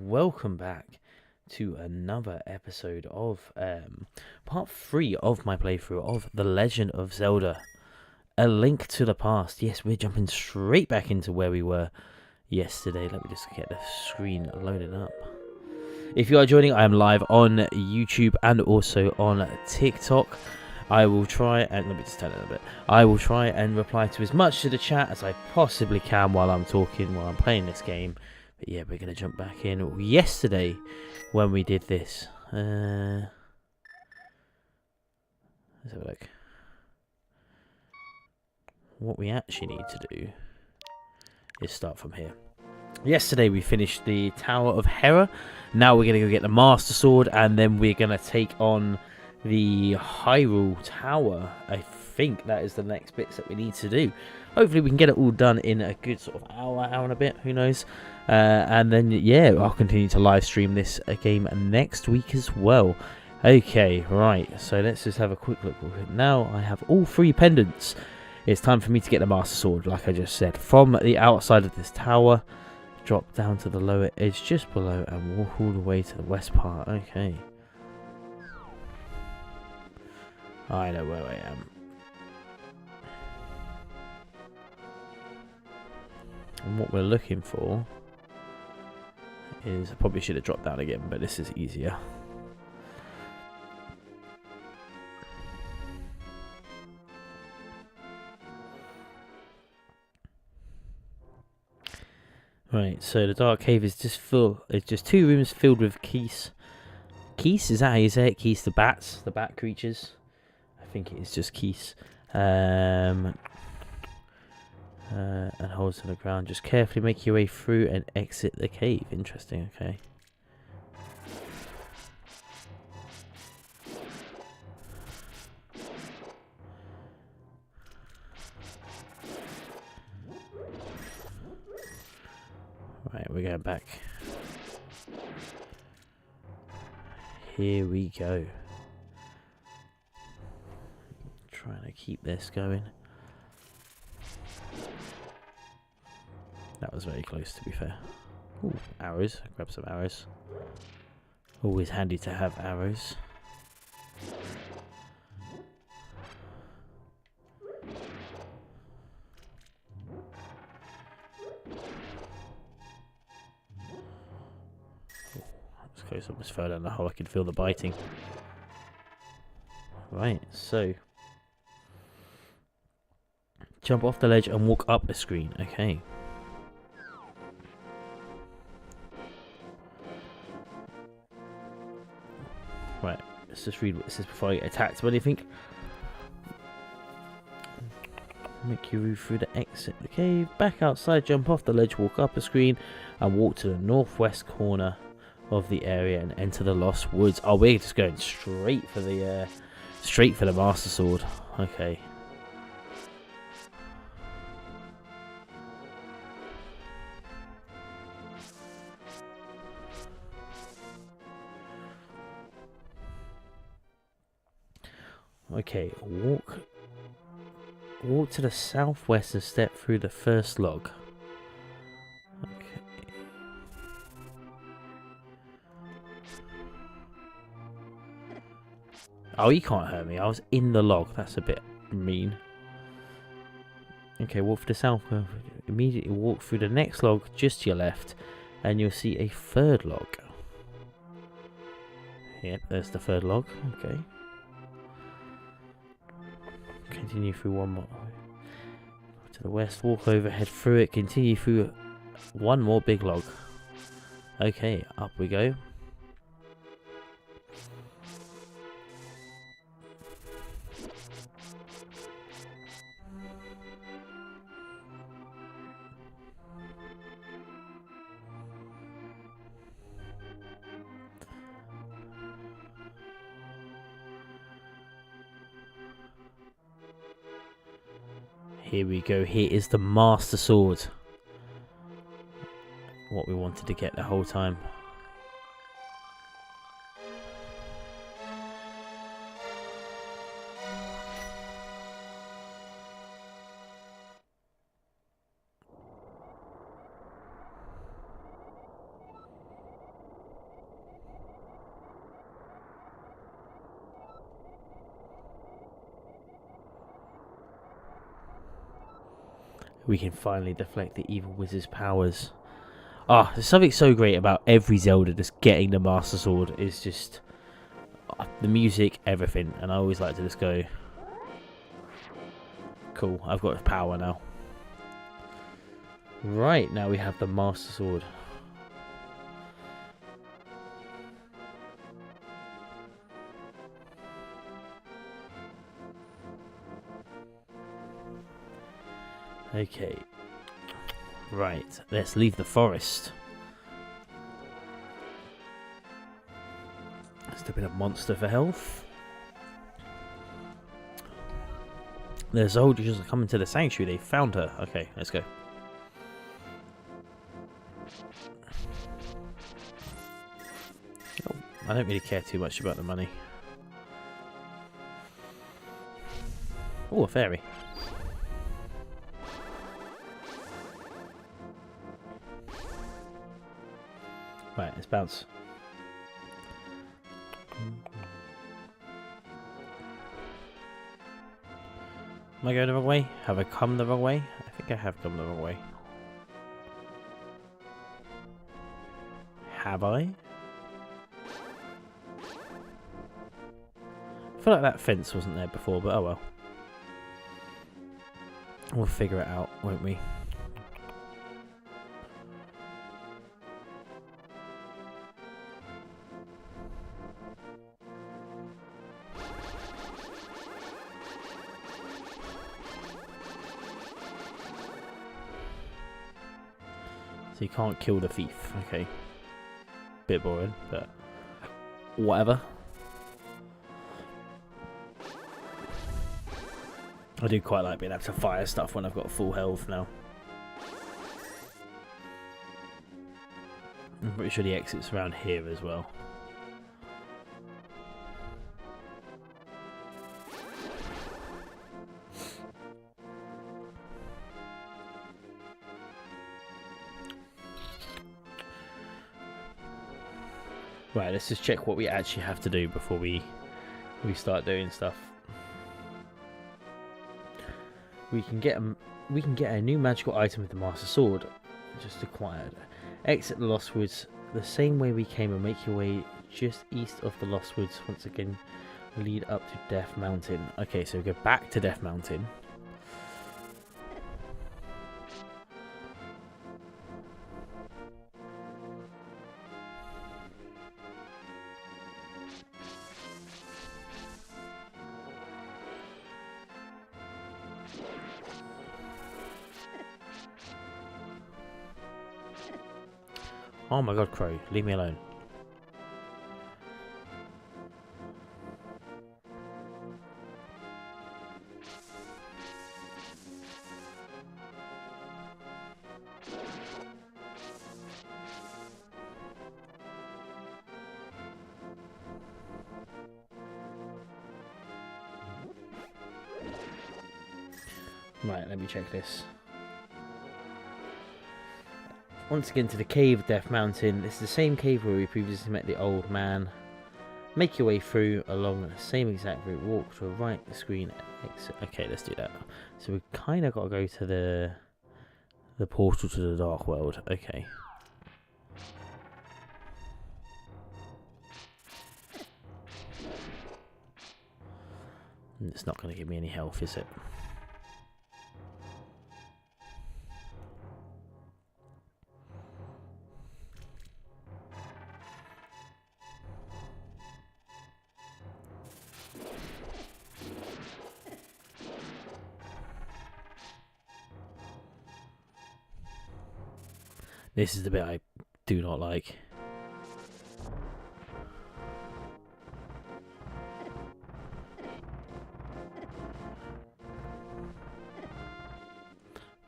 welcome back to another episode of part 3 of my playthrough of The Legend of Zelda: A Link to the Past. Yes, we're jumping straight back into where we were yesterday. Let me just get the screen loaded up. If you are joining, I am live on YouTube and also on TikTok. I will try and let me just turn it a bit. I will try and reply to as much to the chat as I possibly can while I'm talking, while I'm playing this game. But yeah, we're gonna jump back in yesterday when we did this. Let's have a look. What we actually need to do is start from here. Yesterday we finished the Tower of Hera. Now we're gonna go get the Master Sword, and then we're gonna take on the Hyrule Tower. I think that is the next bits that we need to do. Hopefully we can get it all done in a good sort of hour and a bit, who knows. And then yeah, I'll continue to live stream this game next week as well. Okay, right, so let's just have a quick look. Now I have all 3 pendants. It's time for me to get the Master Sword, like I just said, from the outside of this tower. Drop down to the lower edge just below and walk all the way to the west part. Okay, I know where I am. And what we're looking for is, I probably should have dropped down again, but this is easier. Right, so the dark cave is just full. It's just 2 rooms filled with keys. Keys, is that how you say it? Keys, the bats, the bat creatures. I think it is just keys. And holes in the ground. Just carefully make your way through and exit the cave. Interesting, okay. Right, we're going back. Here we go. Trying to keep this going. That was very close, to be fair. Ooh, arrows. Grab some arrows. Always handy to have arrows. Close, almost fell down the hole. I can feel the biting. Right, so jump off the ledge and walk up the screen. Okay. Right, let's just read what it says before I get attacked. What do you think? Make your route through the exit the cave. Back outside, jump off the ledge, walk up a screen, and walk to the northwest corner of the area and enter the Lost Woods. Oh, we're just going straight for the Master Sword. Okay. Okay, walk to the southwest and step through the first log. Oh, he can't hurt me. I was in the log. That's a bit mean. Okay, walk to the south. Immediately walk through the next log just to your left, and you'll see a 3rd log. Yep, there's the 3rd log. Okay. Continue through one more. To the west, walk over, head through it, continue through one more big log. Okay, up we go. Here we go. Here is the Master Sword. What we wanted to get the whole time. we can finally deflect the evil wizard's powers. Ah, there's something so great about every Zelda just getting the Master Sword. Is just the music, everything, and I always like to just go, cool, I've got power now. Right, now we have the Master Sword. Okay. Right, let's leave the forest. Let's a bit of monster for health. The soldiers are coming to the sanctuary. They found her. Okay, let's go. Oh, I don't really care too much about the money. Oh, a fairy. Right, let's bounce. Am I going the wrong way? Have I come the wrong way? I think I have come the wrong way. Have I? I feel like that fence wasn't there before, but oh well. We'll figure it out, won't we? So you can't kill the thief. Okay. Bit boring, but whatever. I do quite like being able to fire stuff when I've got full health now. I'm pretty sure the exit's around here as well. Right, let's just check what we actually have to do before we start doing stuff. We can get a new magical item with the Master Sword. Just acquired. Exit the Lost Woods the same way we came and make your way just east of the Lost Woods. Once again, lead up to Death Mountain. Okay, so we go back to Death Mountain. Oh my god, Crow, leave me alone. Right, let me check this. Once again to the cave of Death Mountain. This is the same cave where we previously met the old man. Make your way through along the same exact route. Walk to the right the screen. Exit. Okay, let's do that. So we kind of got to go to the portal to the Dark World. Okay. It's not going to give me any health, is it? This is the bit I do not like.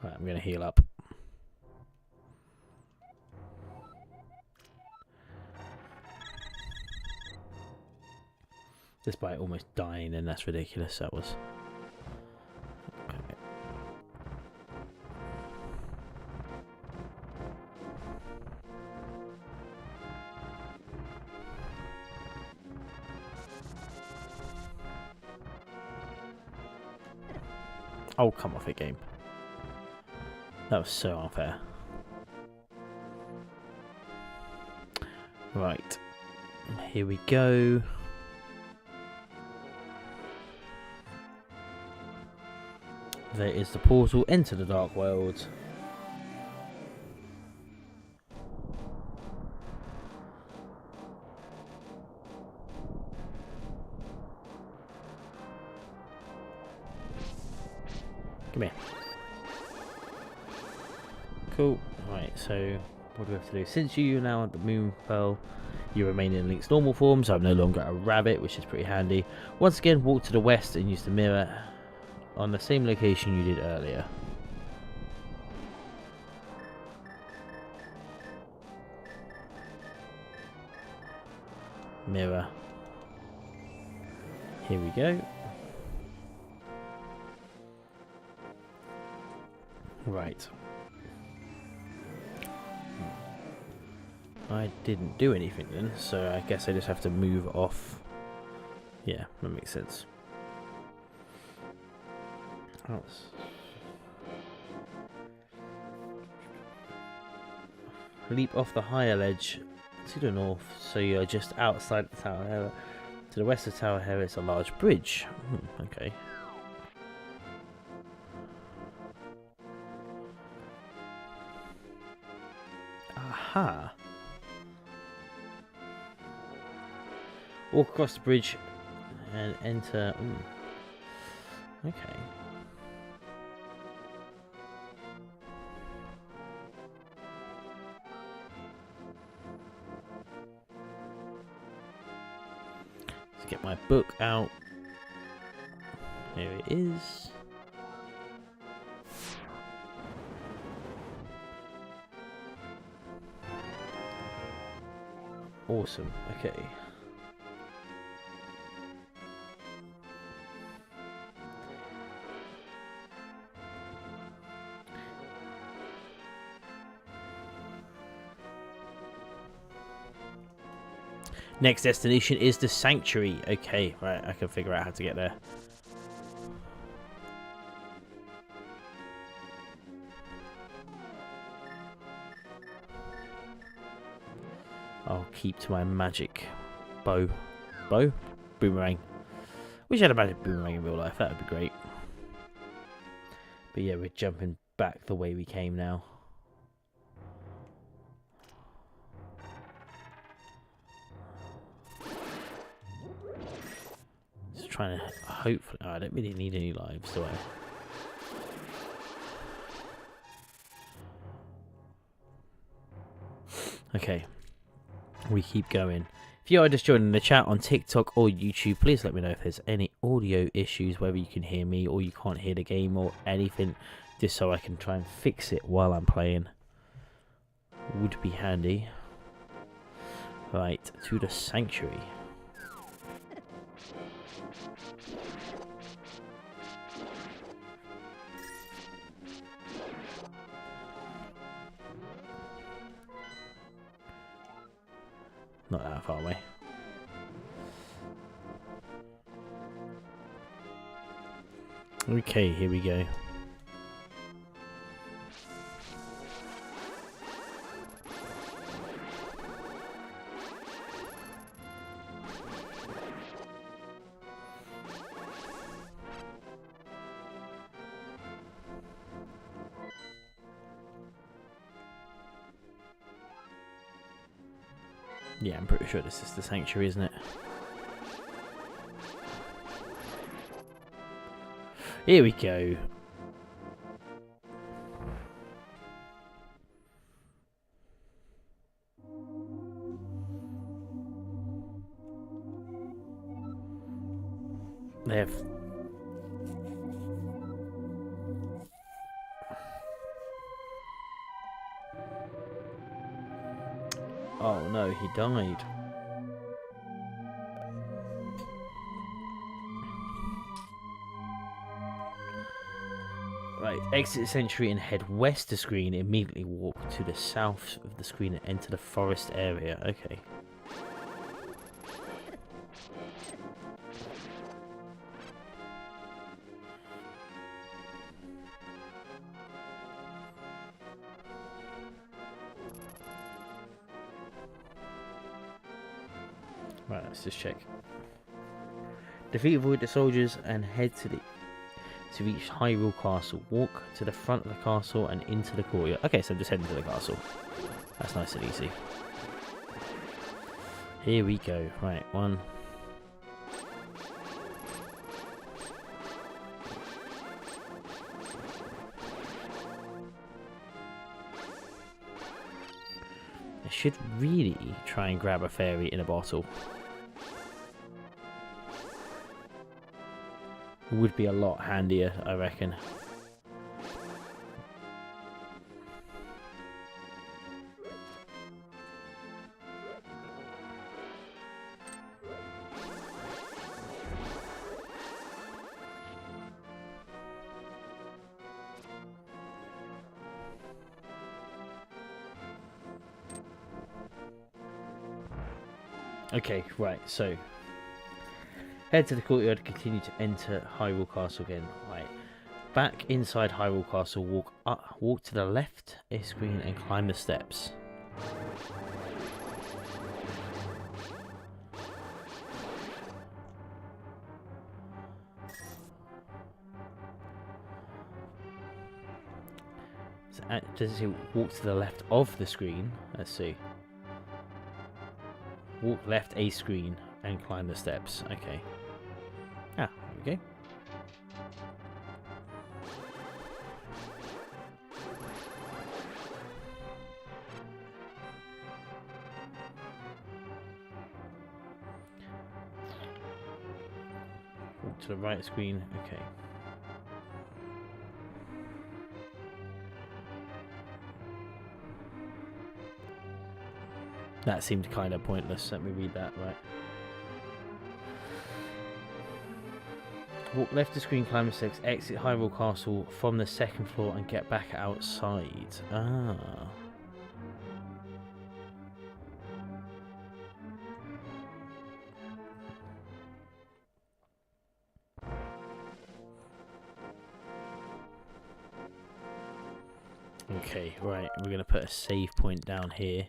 Right, I'm going to heal up. Despite almost dying, and that's ridiculous, that was. Oh, come off it, game. That was so unfair. Right. Here we go. There is the portal. Enter the Dark World. Come here. Cool. Right, so what do we have to do? Since you are now at the Moon Pearl, you remain in Link's normal form, so I'm no longer a rabbit, which is pretty handy. Once again, walk to the west and use the mirror on the same location you did earlier. Mirror. Here we go. Right. I didn't do anything then, so I guess I just have to move off. Yeah, that makes sense. Leap off the higher ledge to the north, so you're just outside the Tower Hera. To the west of Tower Hera is a large bridge. Okay. Aha. Walk across the bridge and enter. Okay. Let's get my book out. Here it is. Awesome. Okay. Next destination is the Sanctuary. Okay, right, I can figure out how to get there. I'll keep to my magic bow. Boomerang. Wish I had a magic boomerang in real life, that would be great. But yeah, we're jumping back the way we came now. Just trying to hopefully. Oh, I don't really need any lives, do I? Okay. We keep going. If you are just joining the chat on TikTok or YouTube, please let me know if there's any audio issues, whether you can hear me or you can't hear the game or anything, just so I can try and fix it while I'm playing. Would be handy. Right, to the Sanctuary. Not that far away. Okay, here we go. Yeah, I'm pretty sure this is the Sanctuary, isn't it? Here we go. They have... Oh no, he died. Right, exit the Sanctuary and head west of screen. Immediately walk to the south of the screen and enter the forest area. Okay. Right, let's just check. Defeat avoid the soldiers and head to reach Hyrule Castle. Walk to the front of the castle and into the courtyard. Okay, so I'm just heading to the castle. That's nice and easy. Here we go. Right, one. I should really try and grab a fairy in a bottle. Would be a lot handier, I reckon. Okay, right, so head to the courtyard, continue to enter Hyrule Castle again. Right. Back inside Hyrule Castle, walk to the left a screen and climb the steps. So, does it say walk to the left of the screen? Let's see. Walk left a screen and climb the steps. Okay. Ah, there we go. Walk to the right screen. Okay. That seemed kind of pointless. Let me read that right. Walk left to screen, climb the steps, exit Hyrule Castle from the second floor and get back outside. Ah. Okay, right. We're going to put a save point down here.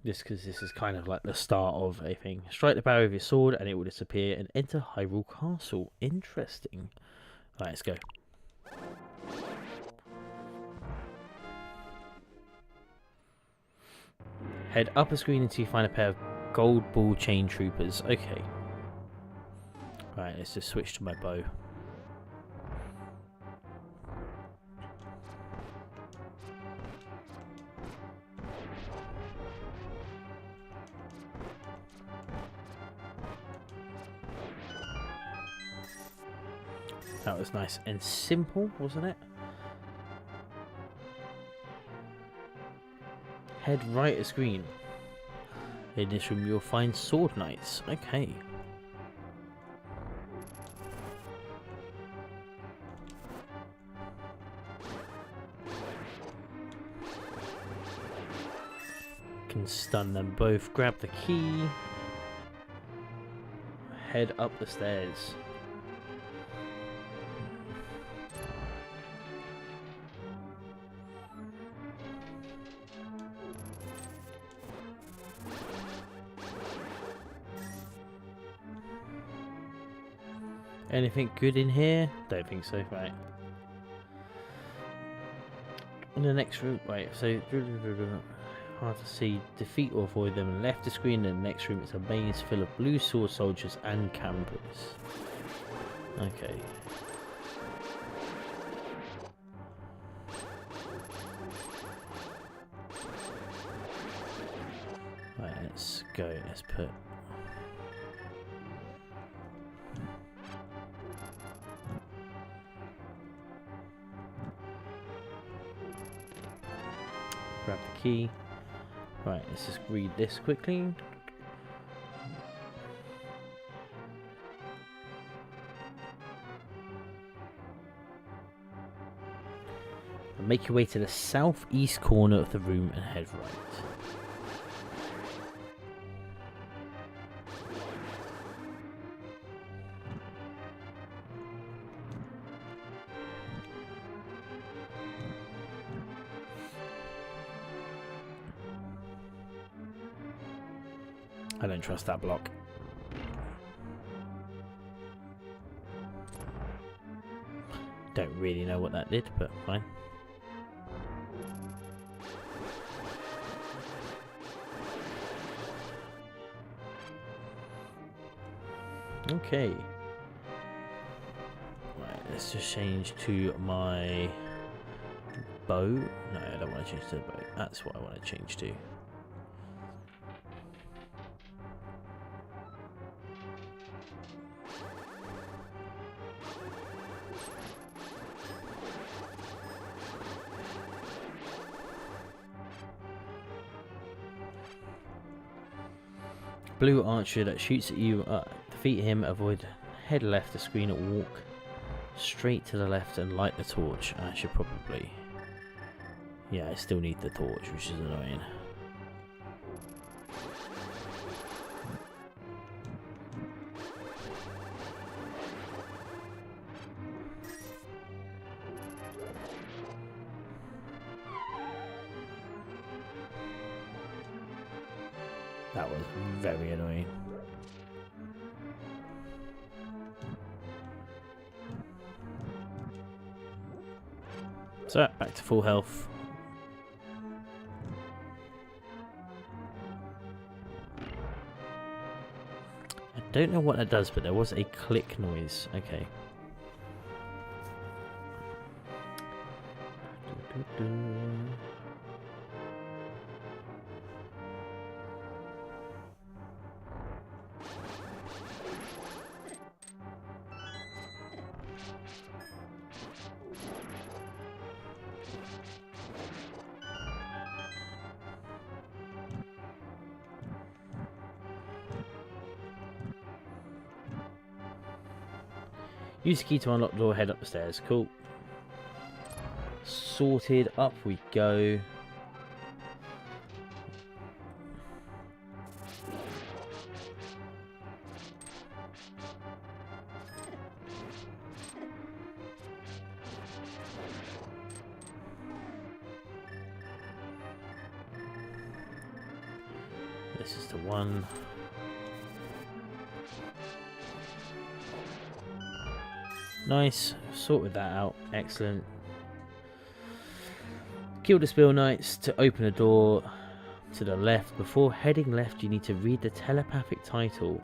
Just because this is kind of like the start of a thing. Strike the barrier with your sword and it will disappear and enter Hyrule Castle. Interesting. Right, let's go. Head up a screen until you find a pair of gold ball chain troopers. Okay. Right, let's just switch to my bow. That was nice and simple, wasn't it? Head right a screen. In this room you'll find sword knights. Okay. Can stun them both. Grab the key. Head up the stairs. Anything good in here? Don't think so, right. In the next room, right, so hard to see, defeat or avoid them. Left the screen in the next room, it's a maze full of blue sword soldiers and campers. Okay. Right, let's go, let's put grab the key. Right, let's just read this quickly. And make your way to the southeast corner of the room and head right. I don't trust that block. Don't really know what that did, but fine. Okay. Right, let's just change to my bow. No, I don't want to change to the bow. That's what I want to change to. Blue archer that shoots at you, defeat him, avoid, head left the screen, walk straight to the left and light the torch. I should probably... Yeah, I still need the torch, which is annoying. That was very annoying. So, back to full health. I don't know what that does, but there was a click noise. Okay. Use the key to unlock the door, head up the stairs. Cool. Sorted, up we go. This is the one. Nice, sorted that out, excellent. Kill the Spill Knights to open a door to the left. Before heading left, you need to read the telepathic title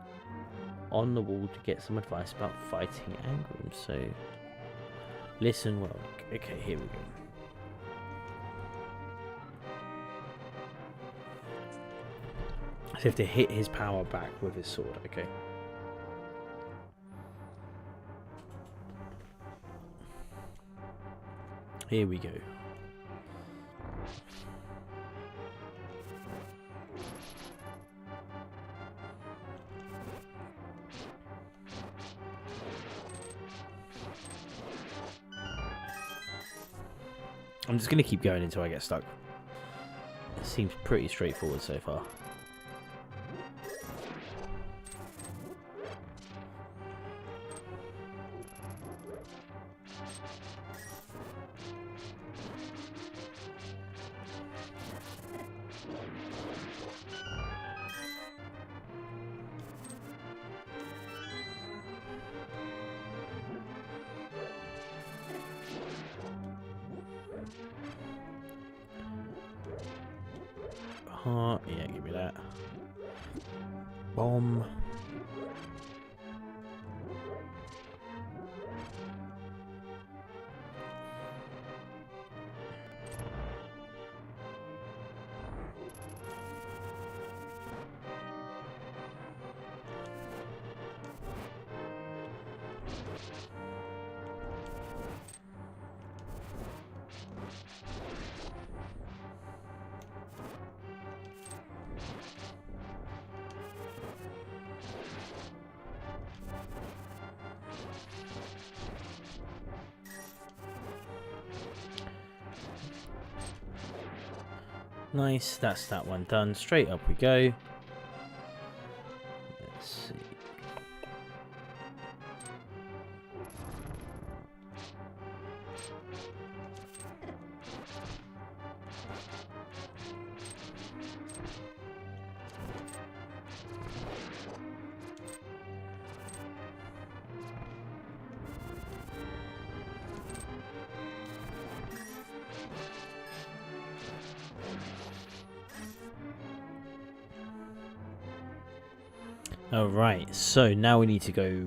on the wall to get some advice about fighting Angrim. So, listen well. Okay, here we go. So you have to hit his power back with his sword, okay. Here we go. I'm just going to keep going until I get stuck. It seems pretty straightforward so far. Yeah, give me that. Bomb. Nice, that's that one done. Straight up we go. Let's see. Alright, so now we need to go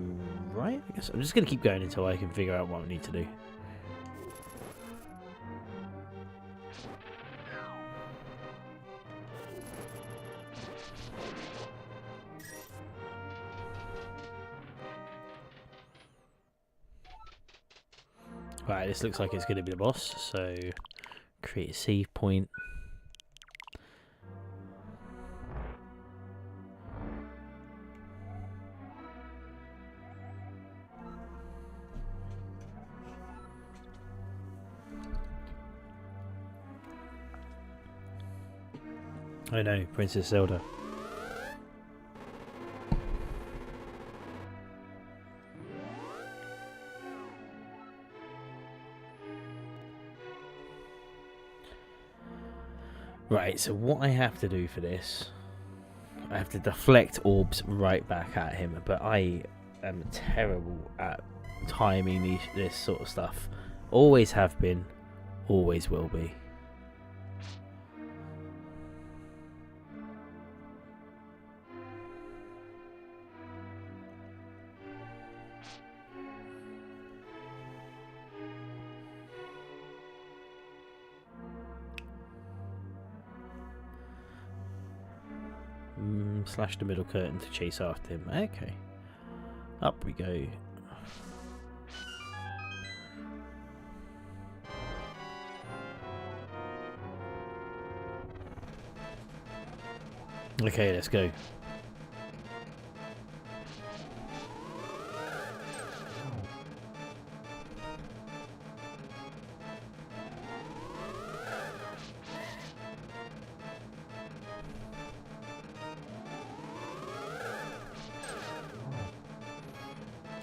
right, I guess. I'm just going to keep going until I can figure out what we need to do. Right, this looks like it's going to be the boss, so create a save point. I know, Princess Zelda. Right, so what I have to do for this, I have to deflect orbs right back at him, but I am terrible at timing this sort of stuff. Always have been, always will be. Slash the middle curtain to chase after him. Okay. Up we go. Okay, let's go.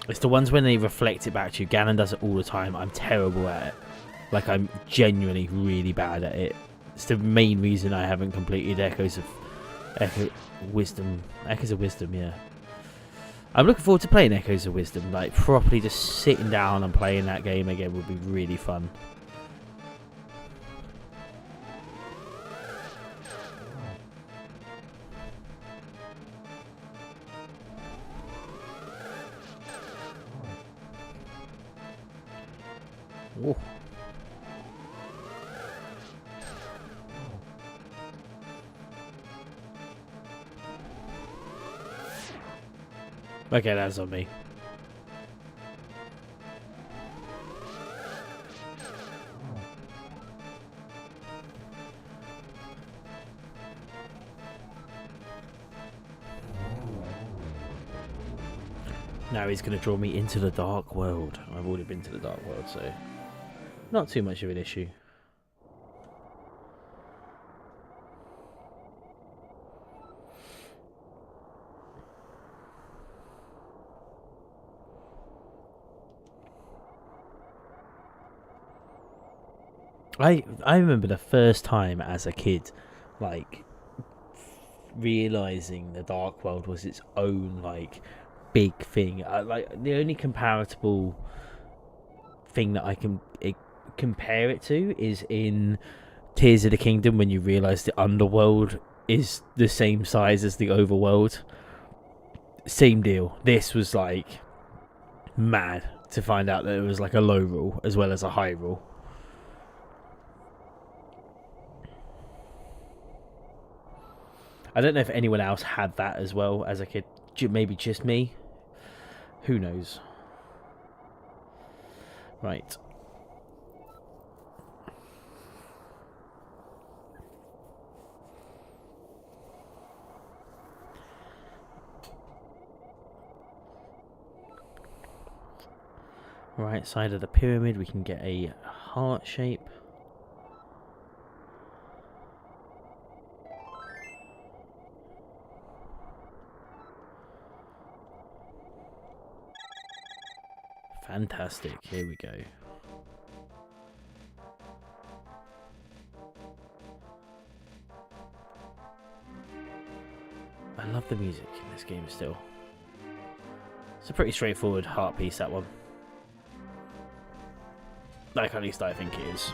It's the ones when they reflect it back to you. Ganon does it all the time. I'm terrible at it. Like, I'm genuinely really bad at it. It's the main reason I haven't completed Echoes of Wisdom, yeah. I'm looking forward to playing Echoes of Wisdom. Like, properly just sitting down and playing that game again would be really fun. Ooh. Okay, that's on me. Now he's going to draw me into the dark world. I've already been to the dark world, so not too much of an issue. I remember the first time as a kid, like, realizing the dark world was its own, like, big thing. Like, the only comparable thing that I can compare it to is in Tears of the Kingdom, when you realize the underworld is the same size as the overworld. Same deal. This was like mad to find out that it was like a low rule as well as a high rule. I don't know if anyone else had that as well as a kid. Maybe just me. Who knows? Right. Right side of the pyramid, we can get a heart shape. Fantastic, here we go. I love the music in this game still. It's a pretty straightforward heart piece, that one. Like, at least I think it is.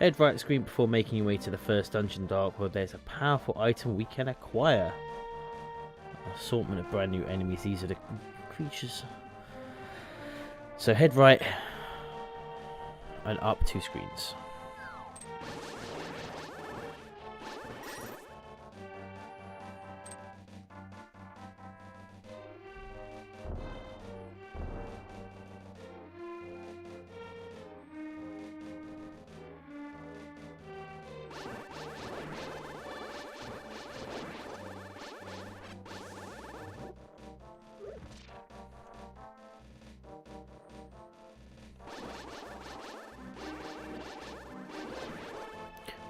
Head right screen before making your way to the first dungeon dark world. There's a powerful item we can acquire. Assortment of brand new enemies. These are the creatures. So head right and up 2 screens.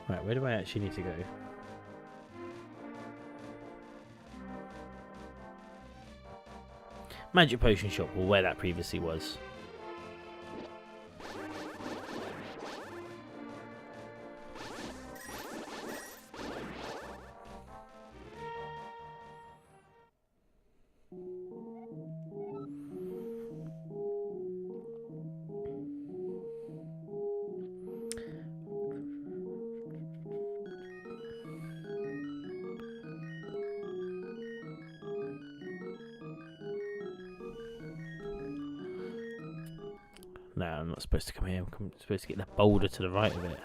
Right, where do I actually need to go? Magic Potion Shop, or where that previously was. No, I'm not supposed to come here. I'm supposed to get the boulder to the right of it.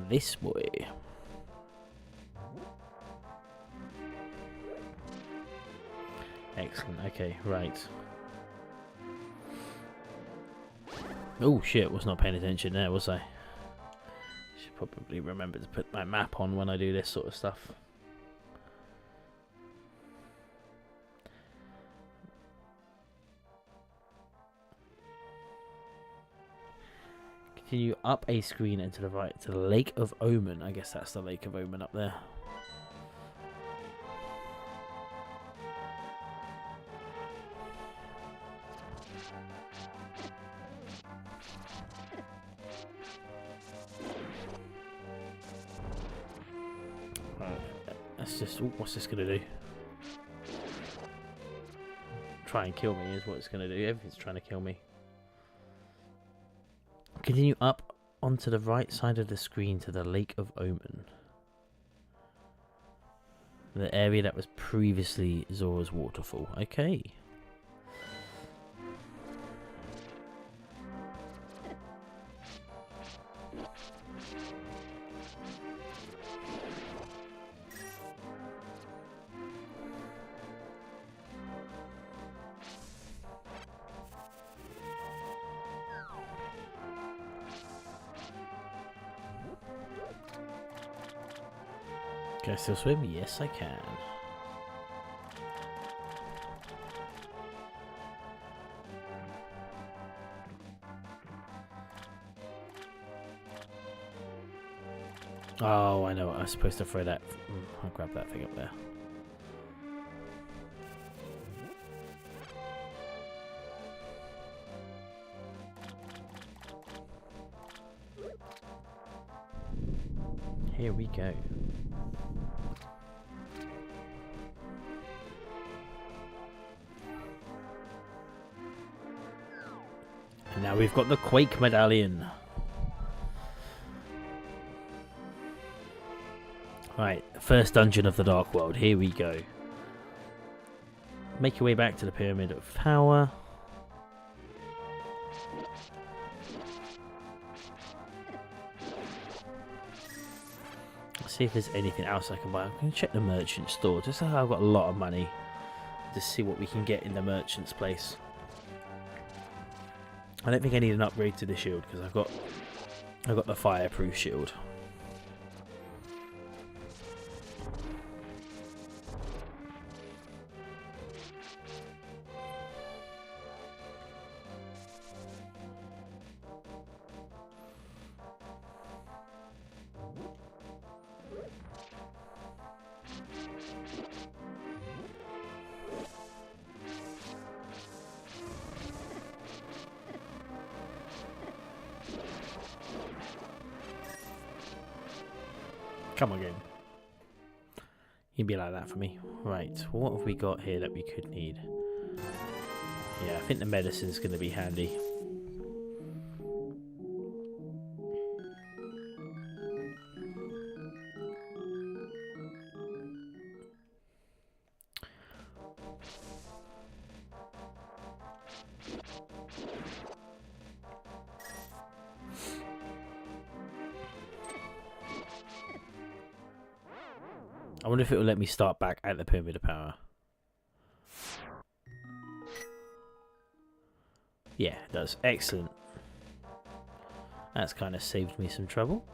This way. Excellent. Okay, right. Oh shit, was not paying attention there, was I? Should probably remember to put my map on when I do this sort of stuff. Continue up a screen and to the right to the Lake of Omen. I guess that's the Lake of Omen up there. That's just... Ooh, what's this going to do? Try and kill me is what it's going to do. Everything's trying to kill me. Continue up onto the right side of the screen to the Lake of Omen. The area that was previously Zora's Waterfall. Okay. Can I still swim? Yes, I can. Oh, I know. I was supposed to throw that. I'll grab that thing up there. Here we go. And now we've got the Quake Medallion. Right, first dungeon of the Dark World. Here we go. Make your way back to the Pyramid of Power. Let's see if there's anything else I can buy. I'm going to check the merchant store. Just so I've got a lot of money. To see what we can get in the merchant's place. I don't think I need an upgrade to the shield because I've got the fireproof shield. Come on, game. You'd be like that for me. Right, what have we got here that we could need? Yeah, I think the medicine's going to be handy. I wonder if it will let me start back at the Pyramid of Power. Yeah, it does. Excellent. That's kind of saved me some trouble.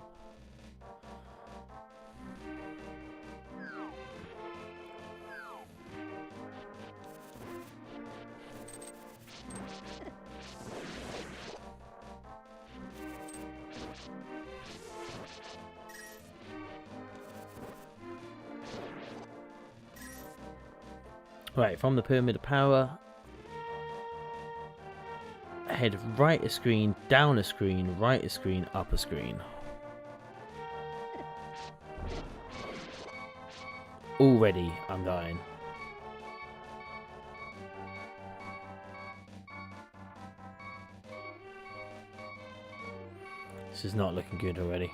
Right, from the Pyramid of Power, head right a screen, down a screen, right a screen, up a screen. Already, I'm dying. This is not looking good already.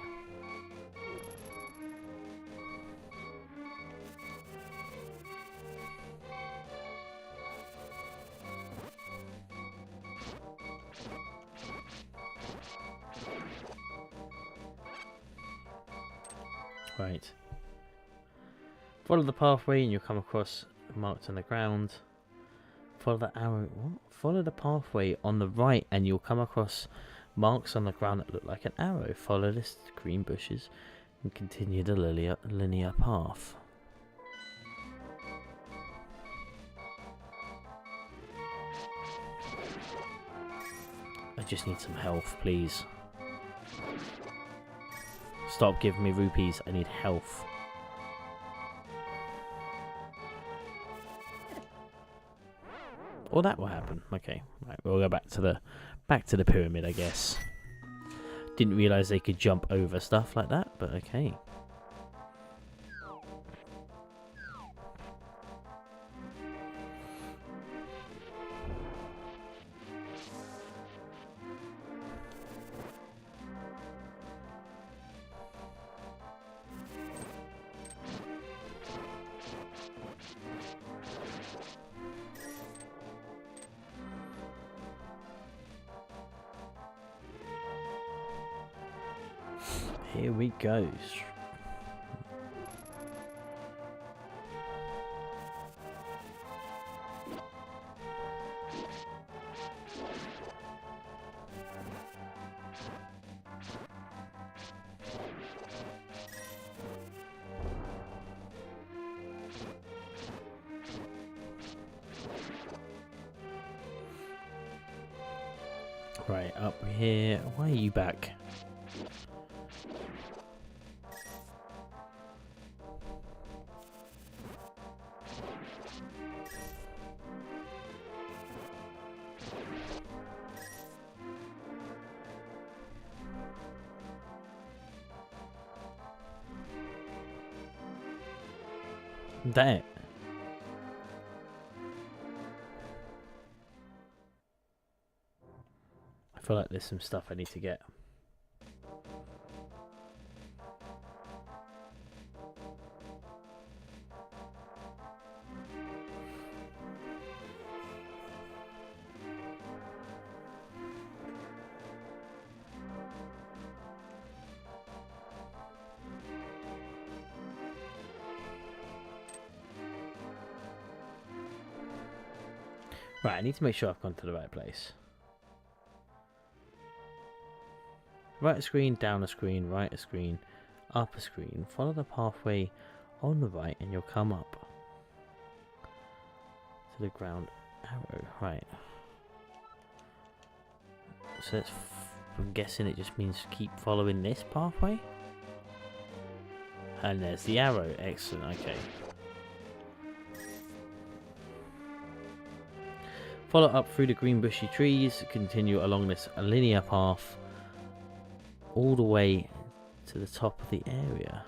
Right. Follow the pathway and you'll come across marked on the ground. Follow the arrow. What? Follow the pathway on the right and you'll come across marks on the ground that look like an arrow. Follow this green bushes and continue the linear path. I just need some health, please. Stop giving me rupees. I need health. Or that will happen. Okay, right. We'll go back to the pyramid, I guess. Didn't realise they could jump over stuff like that, but okay. Here we go. Right, up here. Why are you back? That it? I feel like there's some stuff I need to get. Right, I need to make sure I've gone to the right place. Right a screen, down a screen, right a screen, up a screen. Follow the pathway on the right and you'll come up to the ground arrow. Right. So that's I'm guessing it just means keep following this pathway. And there's the arrow. Excellent, okay. Follow up through the green bushy trees, continue along this linear path all the way to the top of the area.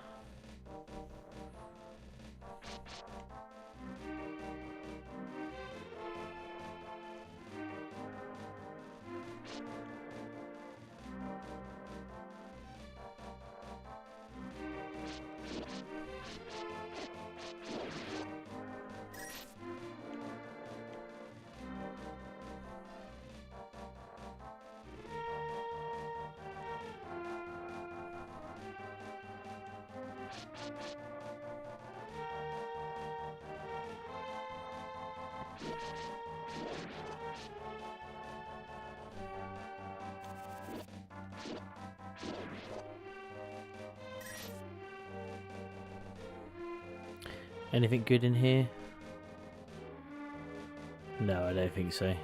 Anything good in here? No, I don't think so.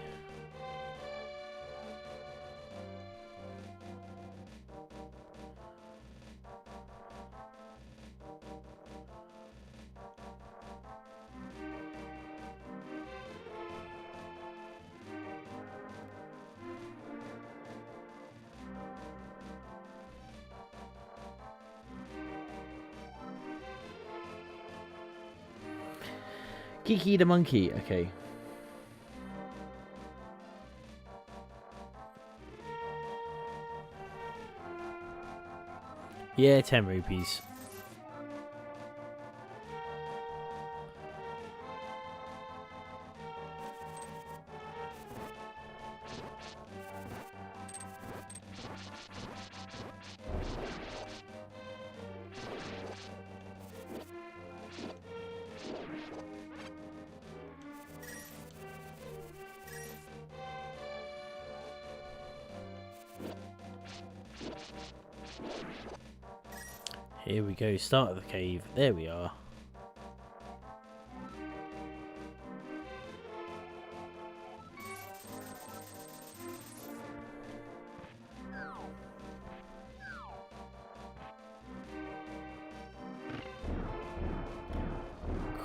Kiki the monkey, okay. Yeah, 10 rupees. Here we go, start of the cave. There we are.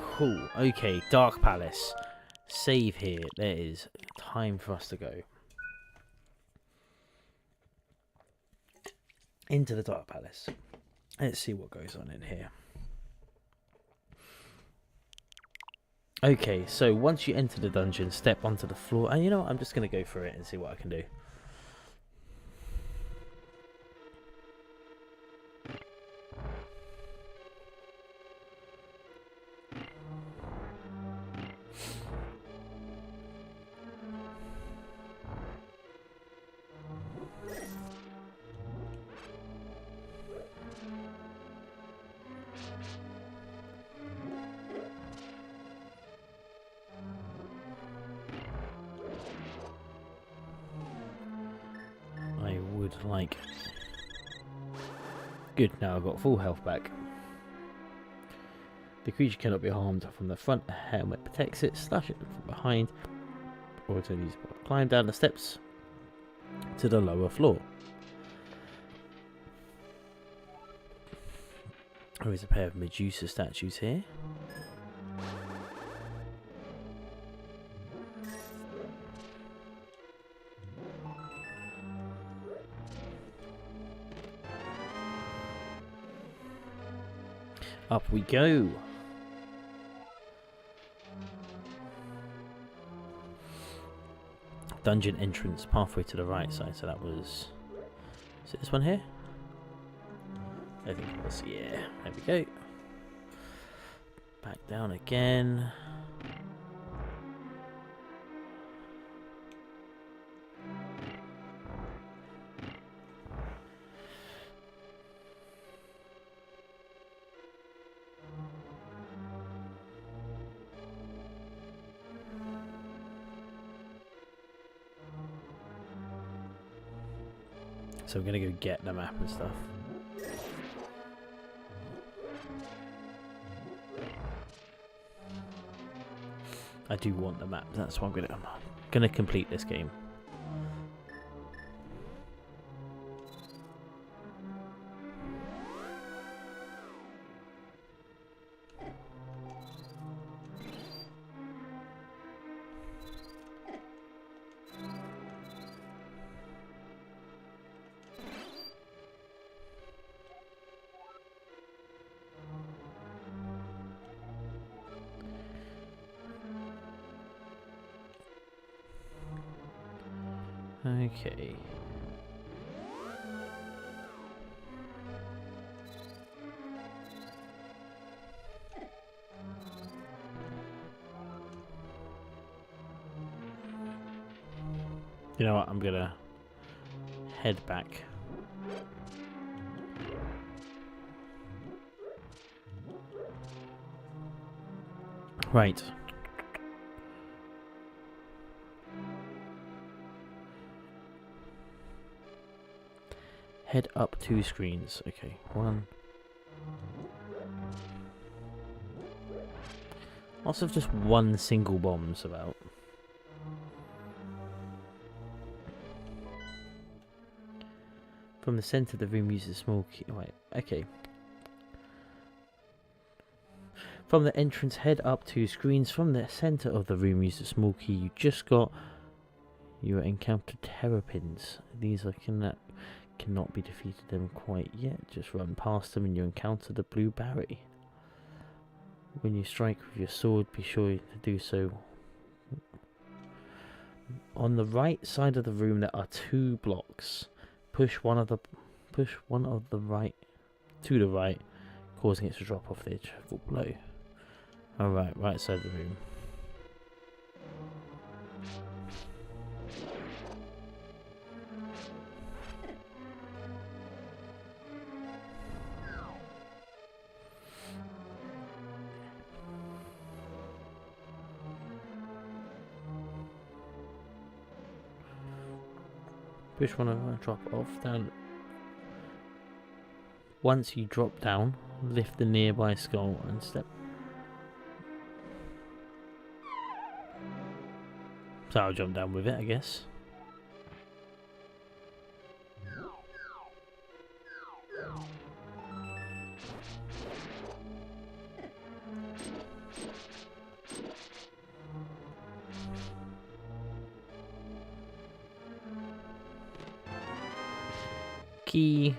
Cool. Okay, Dark Palace. Save here. There is time for us to go. Into the Dark Palace. Let's see what goes on in here. Okay, so once you enter the dungeon, step onto the floor. And you know what? I'm just going to go through it and see what I can do. Like, good, now I've got full health back. The creature cannot be harmed from the front. The helmet protects it. Slash it from behind, or to use climb down the steps to the lower floor. There is a pair of Medusa statues here. Up we go. Dungeon entrance, pathway to the right side. So that was... Is it this one here? I think it was. Yeah, there we go. Back down again. So we're going to go get the map and stuff. I do want the map, that's why I'm gonna complete this game. Okay. You know what, I'm gonna head back. Right. Head up 2 screens. Okay, 1. Lots of just one single bombs about. From the center of the room, use a small key. Right, okay. From the entrance, head up 2 screens. From the center of the room, use the small key you just got. You encounter terrapins. These cannot be defeated them quite yet. Just run past them and you encounter the blue berry. When you strike with your sword, be sure to do so. On the right side of the room, there are 2 blocks. Push one of the right to the right, causing it to drop off the edge below. Alright, right side of the room. Push one of them, drop off down. Once you drop down, lift the nearby skull and step. So I'll jump down with it, I guess. Key.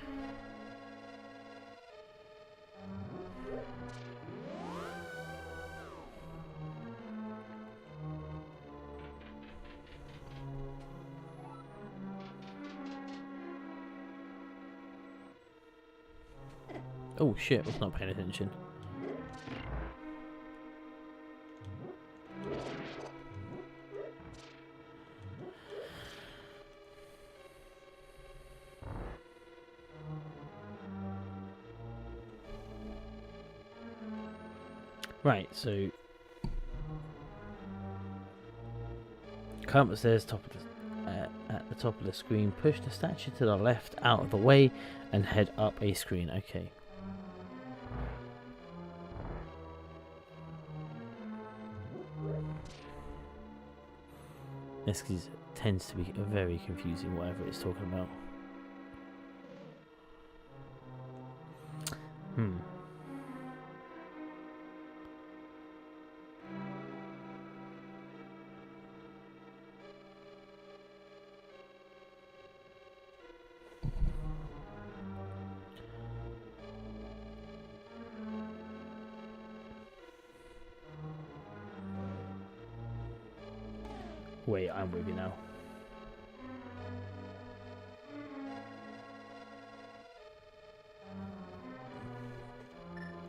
Oh shit, I was not paying attention. Right, so come upstairs, at the top of the screen, push the statue to the left out of the way and head up a screen. Okay. This tends to be very confusing, whatever it's talking about. Wait, I'm with you now.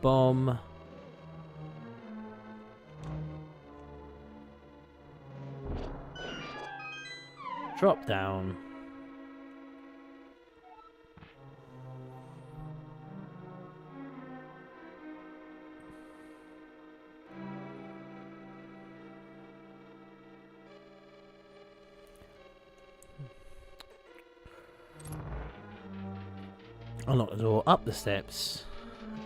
Bomb. Drop down. Unlock the door, up the steps,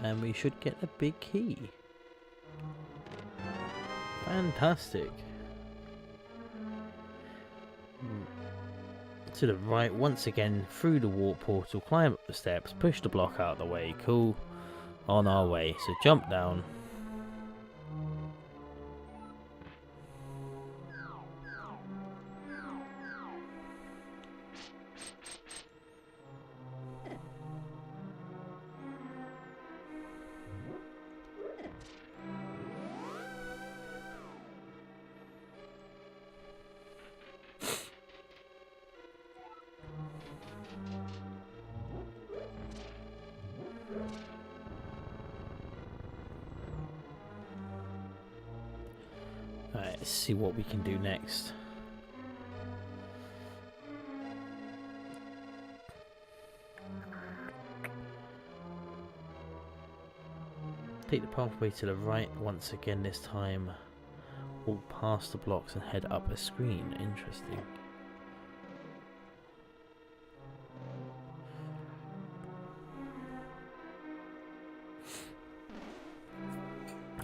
and we should get a big key. Fantastic. To the right, once again, through the warp portal, climb up the steps, push the block out of the way. Cool. On our way, so jump down. Alright, let's see what we can do next. Take the pathway to the right once again this time. Walk past the blocks and head up a screen. Interesting.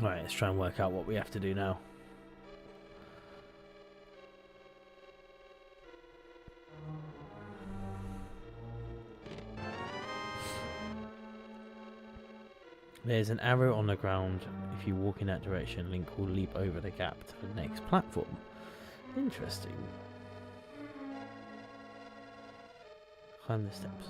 Alright, let's try and work out what we have to do now. There's an arrow on the ground. If you walk in that direction, Link will leap over the gap to the next platform. Interesting. Climb the steps.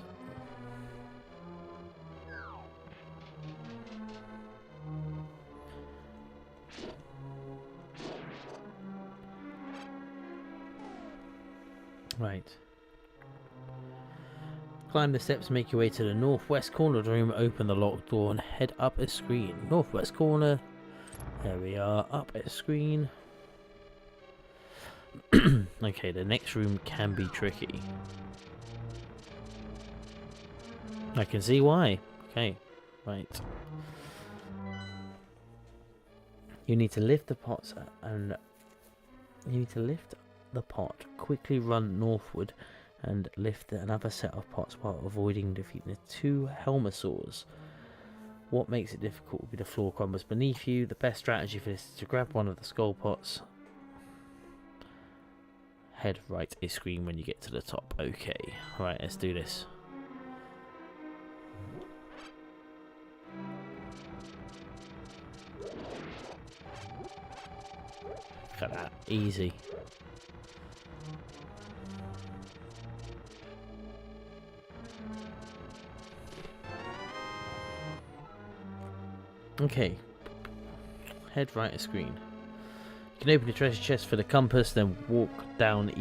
Right. Climb the steps, make your way to the northwest corner of the room, open the locked door and head up a screen. Northwest corner. There we are, up a screen. Okay, the next room can be tricky. I can see why. Okay, right. You need to lift the pots and you need to lift the pot, quickly run northward and lift another set of pots while avoiding defeating the 2 Helmasaurs. What makes it difficult will be the floor crumbles beneath you. The best strategy for this is to grab one of the skull pots. Head right a screen when you get to the top. Okay, right, let's do this. Look at that, easy. Okay, head right a screen. You can open the treasure chest for the compass, then walk down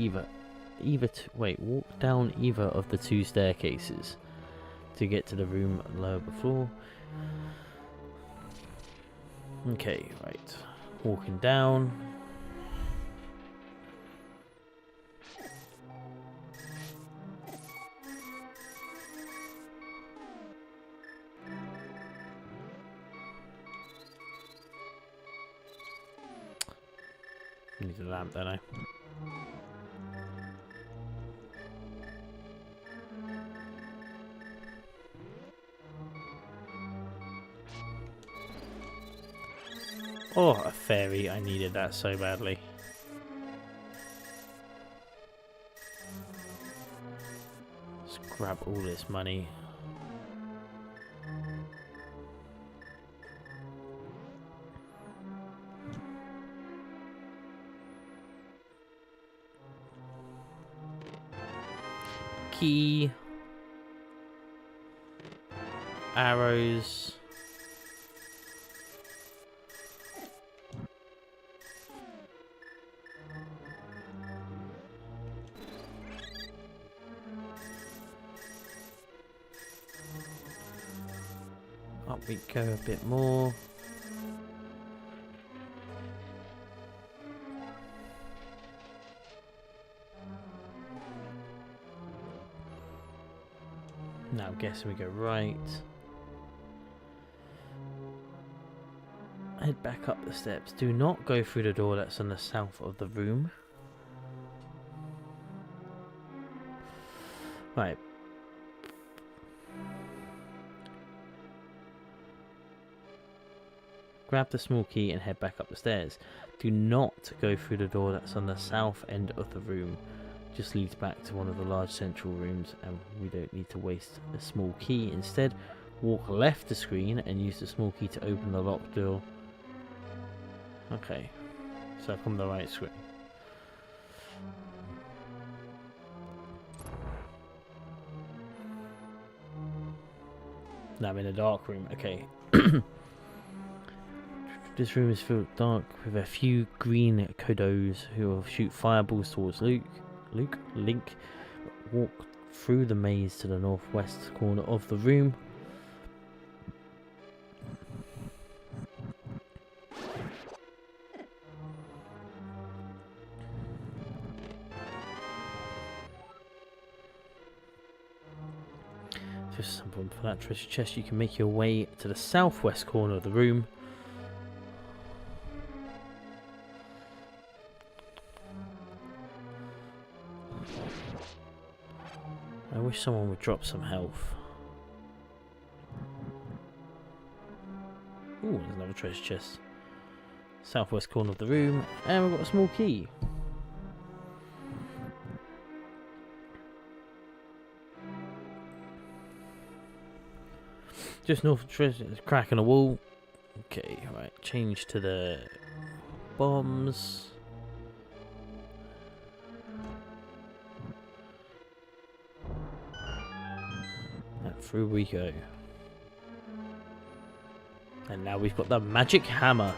walk down either of the 2 staircases to get to the room lower floor. Okay, right, walking down. Need a lamp, don't I? Oh, a fairy. I needed that so badly. Let's grab all this money. Key, arrows, up we go a bit more. Now I'm guessing we go right. Head back up the steps. Do not go through the door that's on the south of the room. Right. Grab the small key and head back up the stairs. Do not go through the door that's on the south end of the room. Just leads back to one of the large central rooms and we don't need to waste a small key. Instead, walk left the screen and use the small key to open the locked door. Okay, so I've come to the right screen. Now I'm in a dark room. Okay. This room is filled dark with a few green Kodos who will shoot fireballs towards Link. Walk through the maze to the northwest corner of the room. Just something for that treasure chest. You can make your way to the southwest corner of the room. I wish someone would drop some health. Ooh, there's another treasure chest. southwest corner of the room, and we've got a small key. Just north of treasure, crack in the wall. Okay, right, change to the bombs. And through we go. And now we've got the magic hammer.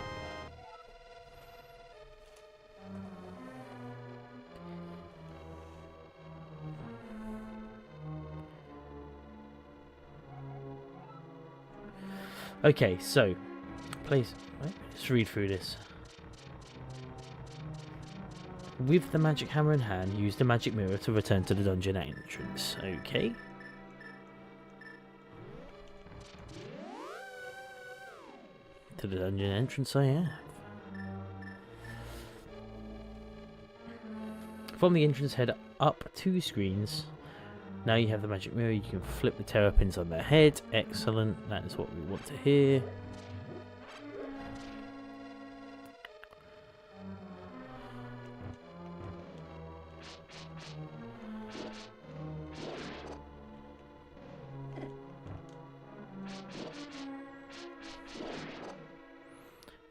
Okay, so, please, let's read through this. With the magic hammer in hand, use the magic mirror to return to the dungeon entrance. Okay. To the dungeon entrance I have. From the entrance, head up 2 screens. Now you have the magic mirror, you can flip the terrapins on their head. Excellent, that is what we want to hear.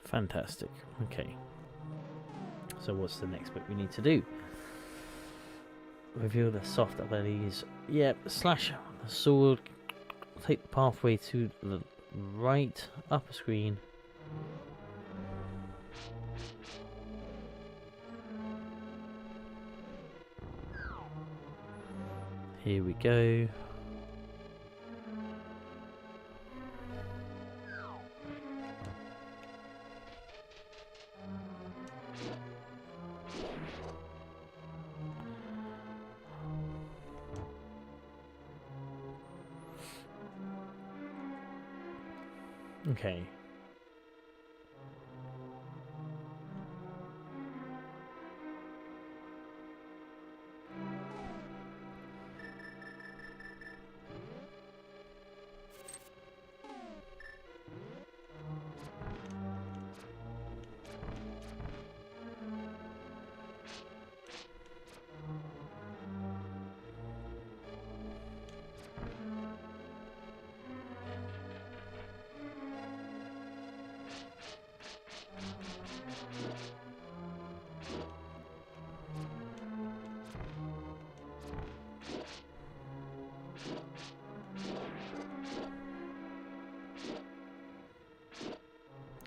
Fantastic, okay. So what's the next bit we need to do? Reveal the soft abilities. Yep, slash the sword. Take the pathway to the right upper screen. Here we go. Okay.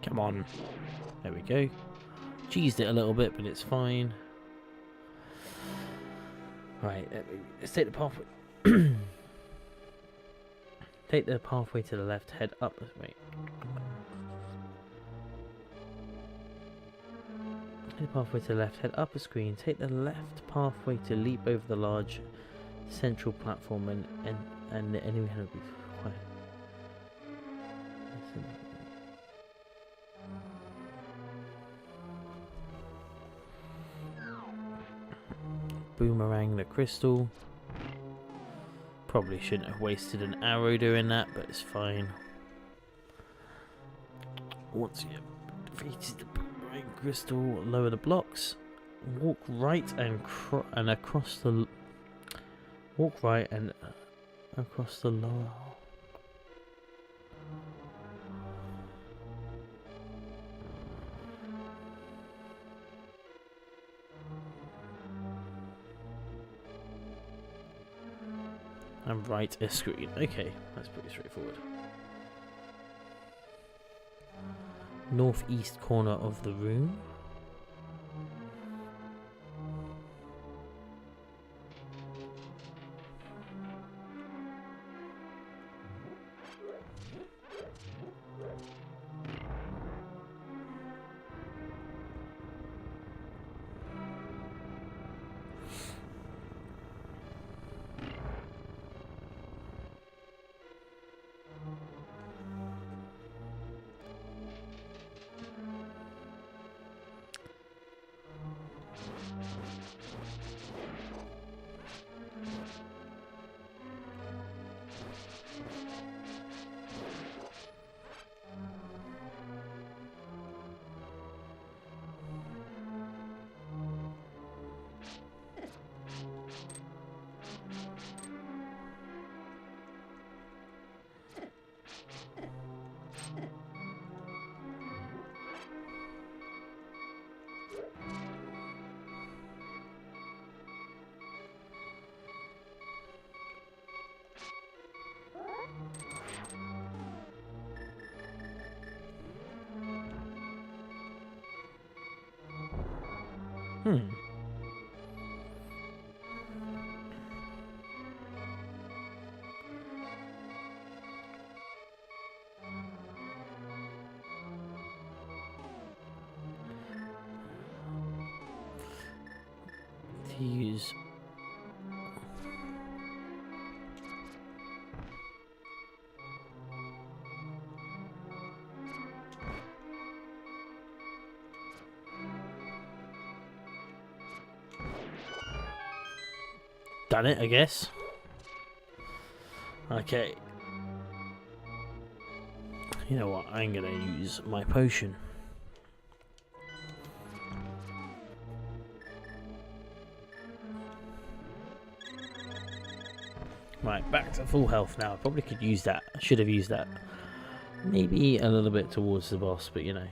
Come on. There we go. Cheesed it a little bit, but it's fine. Right, let's take the pathway. Take the pathway to the left, head up. Wait. Take the pathway to the left, head up a screen. Take the left pathway to leap over the large central platform and the enemy will be quiet. Boomerang the crystal. Probably shouldn't have wasted an arrow doing that, but it's fine. Once you defeated the boomerang crystal, lower the blocks. Walk right and across the. Walk right and across the lower. And right a screen. Okay, that's pretty straightforward. Northeast corner of the room. Hmm. To use. Done it, I guess. Okay. You know what? I'm gonna use my potion. Right, back to full health now. I probably could use that. I should have used that. Maybe a little bit towards the boss, but you know.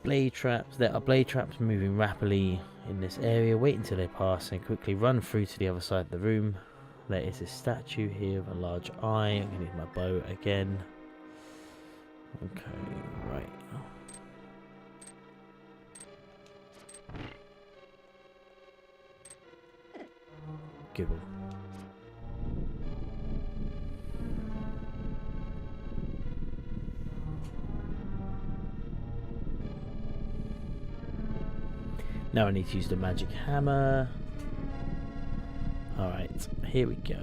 Blade traps. There are blade traps moving rapidly in this area. Wait until they pass and quickly run through to the other side of the room. There is a statue here with a large eye. I'm going to use my bow again. Okay, right. Good one. Now I need to use the magic hammer. Alright, here we go.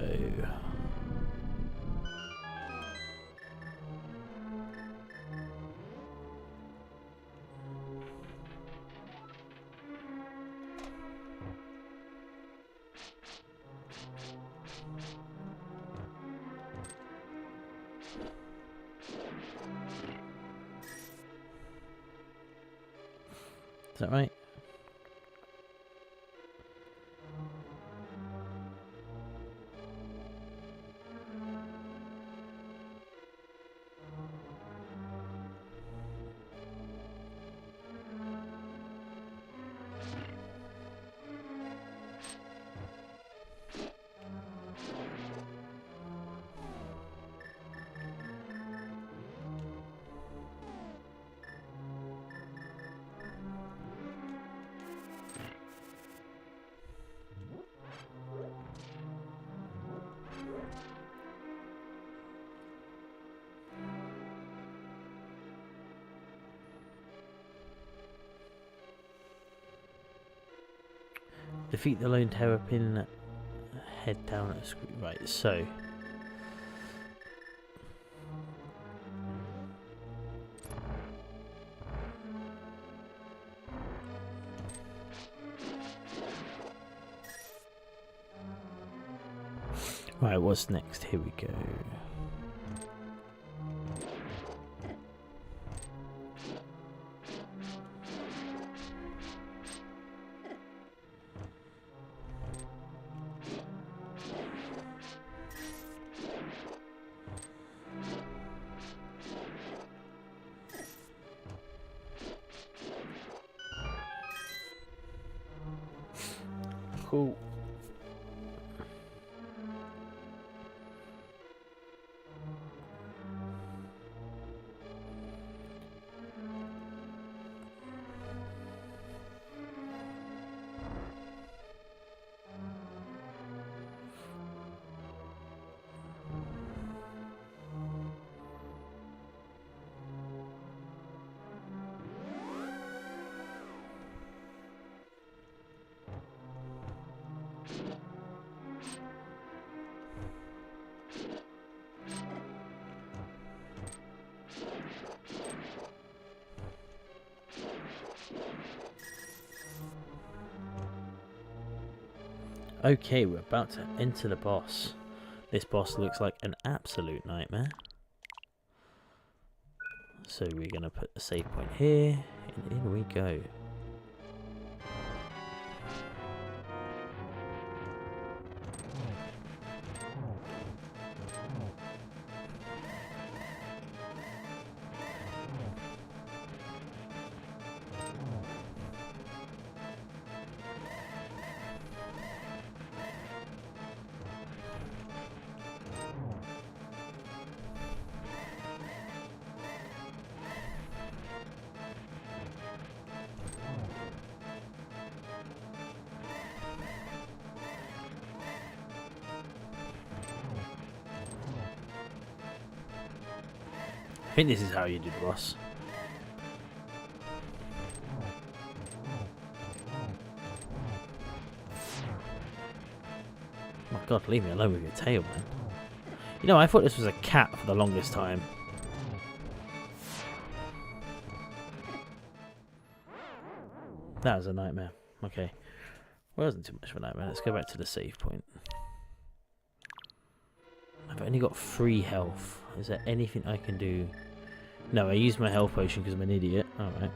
Is that right? Defeat the lone terrapin, head down at the screen. Right, so. Right, what's next? Here we go. Cool. Okay, we're about to enter the boss. This boss looks like an absolute nightmare. So we're going to put the save point here, and in we go. think this is how you do the boss. Oh my god, leave me alone with your tail, man. You know, I thought this was a cat for the longest time. That was a nightmare. Okay. Well, it wasn't too much of a nightmare. Let's go back to the save point. I've only got 3 health. Is there anything I can do? No, I used my health potion because I'm an idiot. Alright.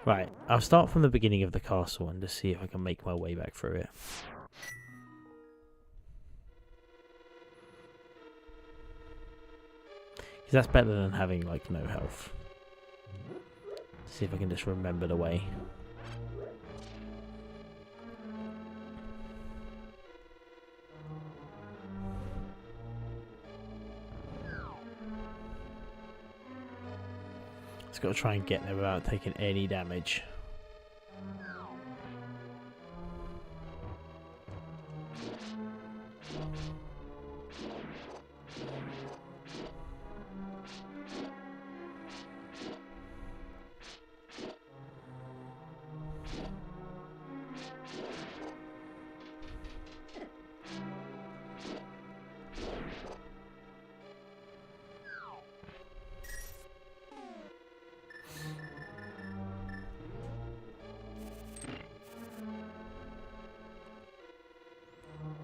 Right, I'll start from the beginning of the castle and just see if I can make my way back through it. Because that's better than having, like, no health. See if I can just remember the way. Just got to try and get there without taking any damage.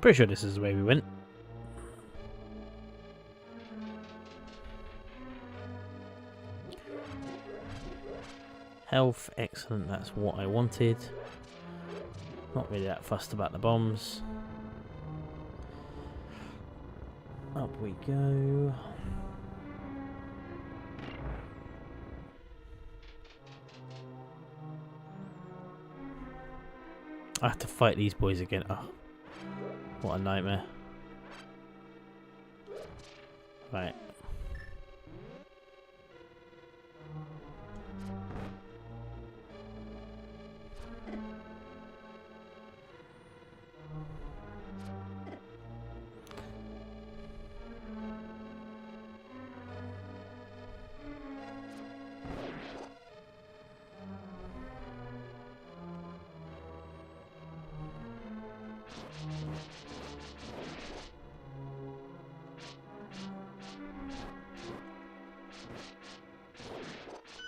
Pretty sure this is the way we went. Health, excellent, that's what I wanted. Not really that fussed about the bombs. Up we go. I have to fight these boys again. Oh. What a nightmare. Right.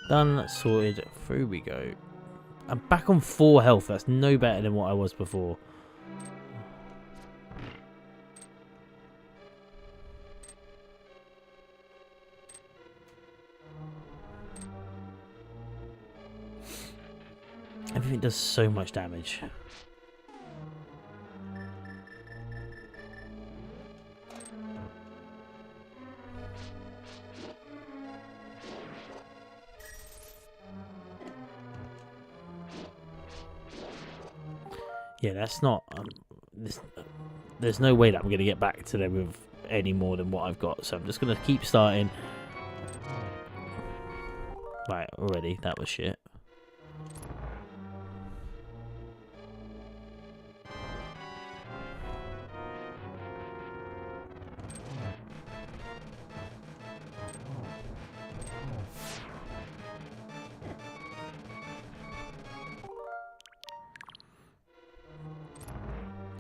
Done, sorted, through we go. I'm back on 4 health, that's no better than what I was before. Everything does so much damage. Yeah, that's not... there's no way that I'm going to get back to them with any more than what I've got, so I'm just going to keep starting. Right, already, that was shit.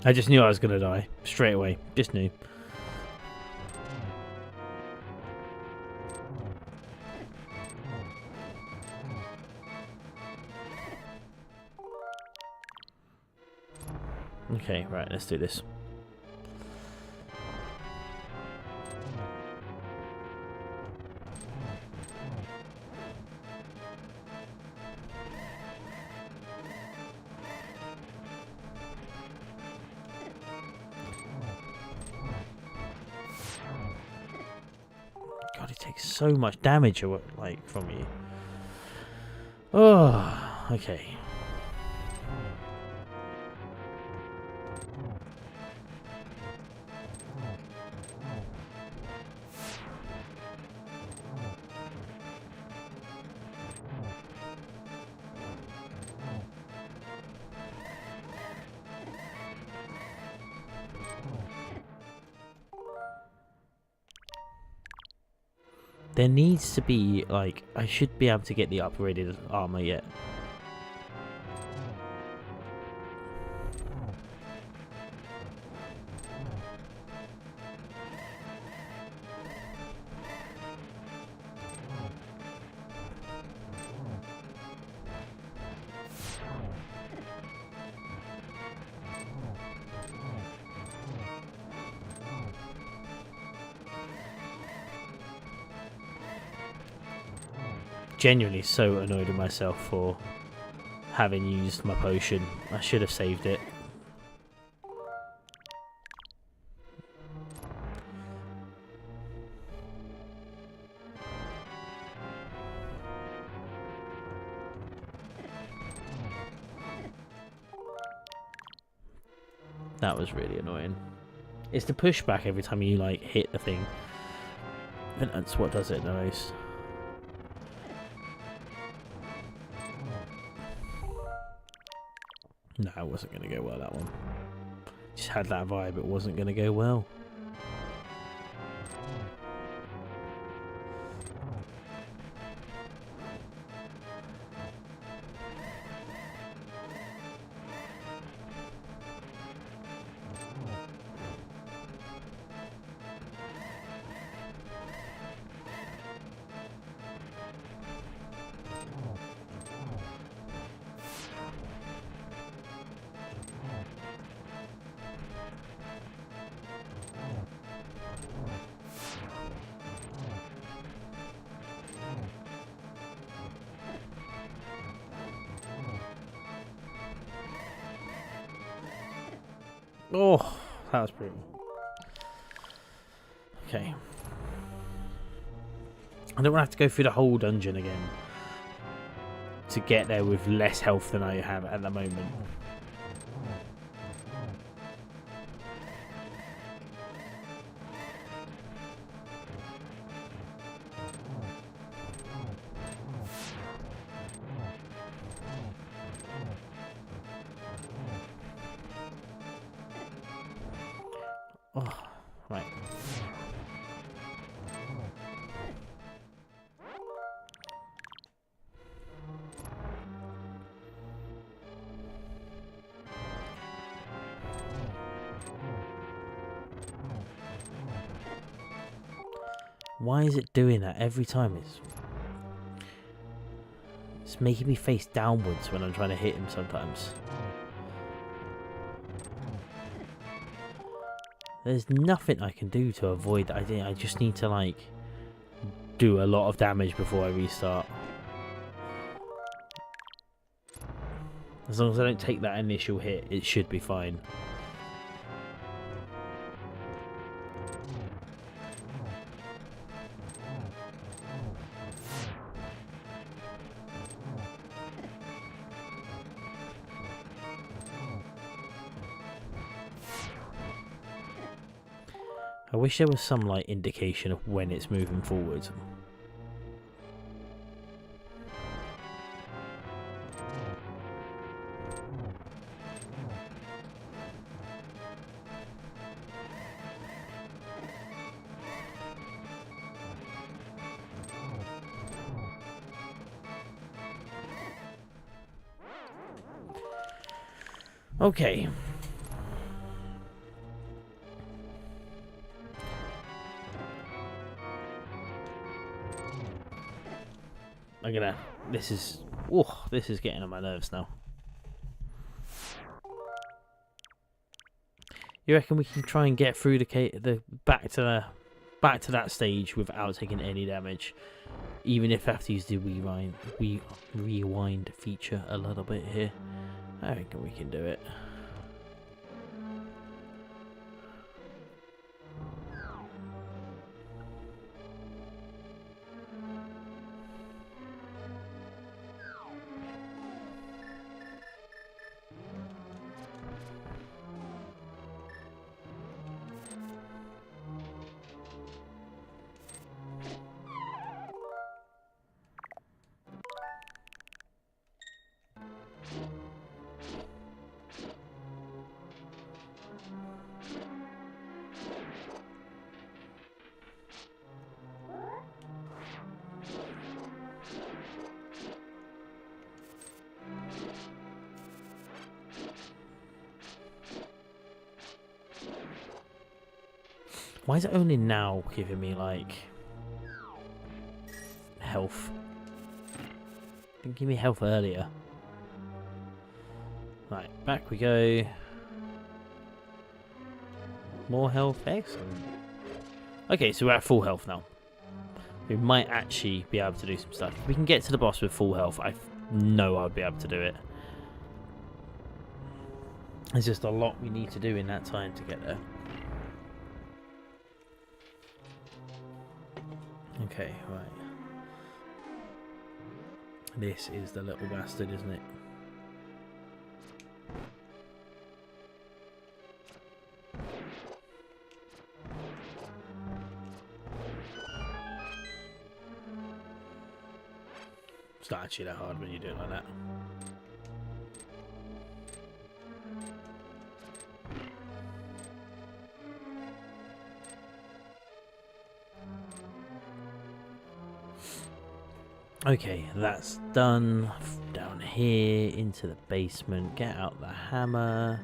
I just knew I was going to die. Straight away. Just knew. Okay, right, let's do this. God, it takes so much damage like from you. Oh, okay. There needs to be, like, I should be able to get the upgraded armor yet. Genuinely so annoyed with myself for having used my potion. I should have saved it. That was really annoying. It's the pushback every time you like hit the thing. I think that's what does it the most. No, it wasn't going to go well, that one. Just had that vibe, it wasn't going to go well. Oh, that was brutal. Okay. I don't want to have to go through the whole dungeon again to get there with less health than I have at the moment. Oh, right. Why is it doing that every time? It's making me face downwards when I'm trying to hit him sometimes. There's nothing I can do to avoid that. I just need to, like, do a lot of damage before I restart. As long as I don't take that initial hit, it should be fine. I wish there was some, like, indication of when it's moving forward. Okay. I'm gonna... This is getting on my nerves now. You reckon we can try and get through the back to that stage without taking any damage, even if I have to use the rewind feature a little bit here? I reckon we can do it. Why is it only now giving me, like, health? Didn't give me health earlier. Right, back we go. More health, excellent. Okay, so we're at full health now. We might actually be able to do some stuff. If we can get to the boss with full health, I know I'll be able to do it. There's just a lot we need to do in that time to get there. Okay, right. This is the little bastard, isn't it? It's not actually that hard when you do it like that. Okay, that's done. Down here, into the basement. Get out the hammer.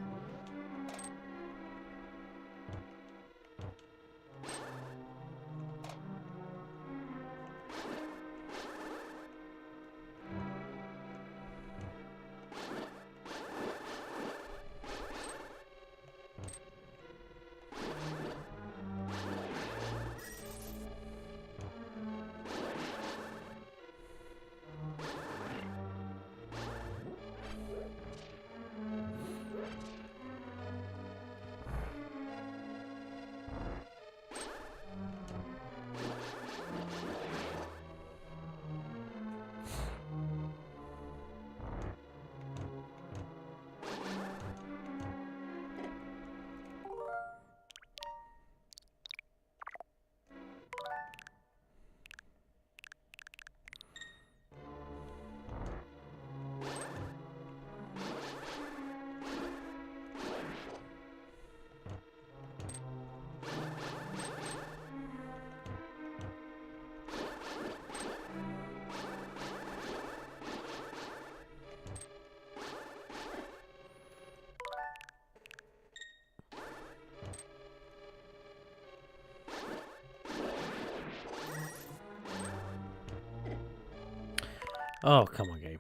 Oh, come on, game.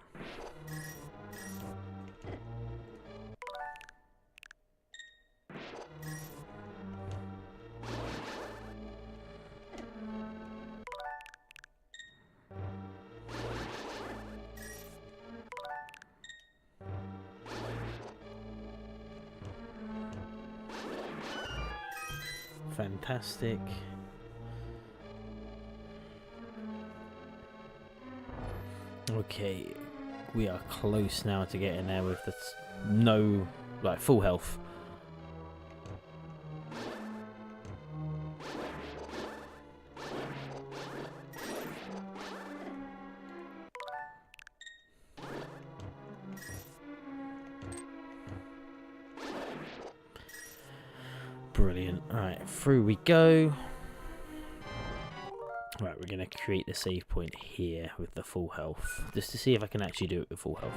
Fantastic. Okay, we are close now to getting there with the no, like, full health. Brilliant. Alright, through we go. Right, we're going to create the save point here with the full health, just to see if I can actually do it with full health.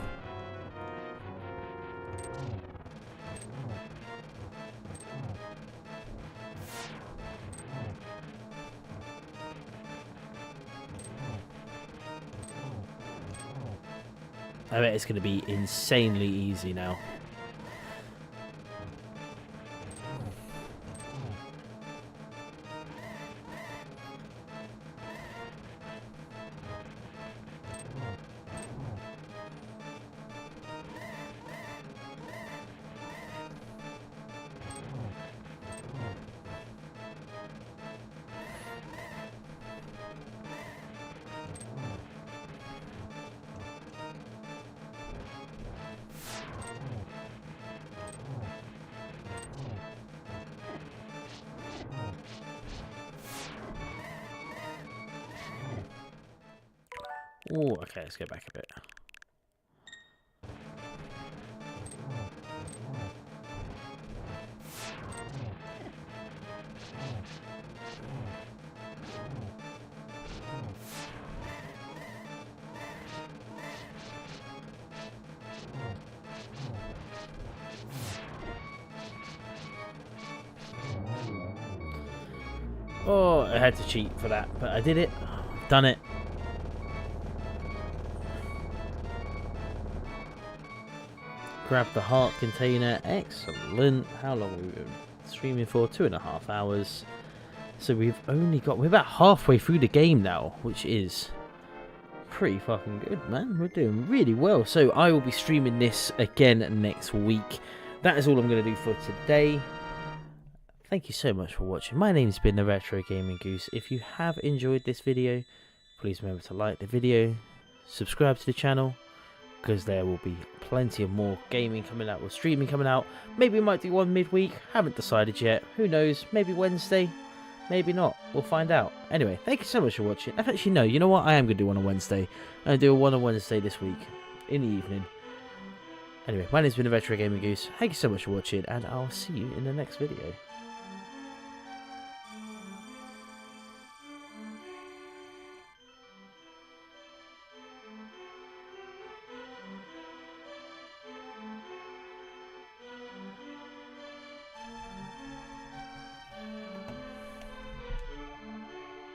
I bet it's going to be insanely easy now. Oh, okay, let's go back a bit. Oh, I had to cheat for that, but I did it. Done it. Grab the heart container. Excellent. How long have we been streaming for? 2.5 hours. So we're about halfway through the game now, which is pretty fucking good, man. We're doing really well. So I will be streaming this again next week. That is all I'm going to do for today. Thank you so much for watching. My name's been the Retro Gaming Goose. If you have enjoyed this video, please remember to like the video, subscribe to the channel, because there will be plenty of more gaming coming out or streaming coming out. Maybe we might do one midweek. Haven't decided yet. Who knows? Maybe Wednesday. Maybe not. We'll find out. Anyway, thank you so much for watching. Actually, no. You know what? I am going to do one on Wednesday. I'm going to do one on Wednesday this week. In the evening. Anyway, my name's been the Retro Gaming Goose. Thank you so much for watching. And I'll see you in the next video.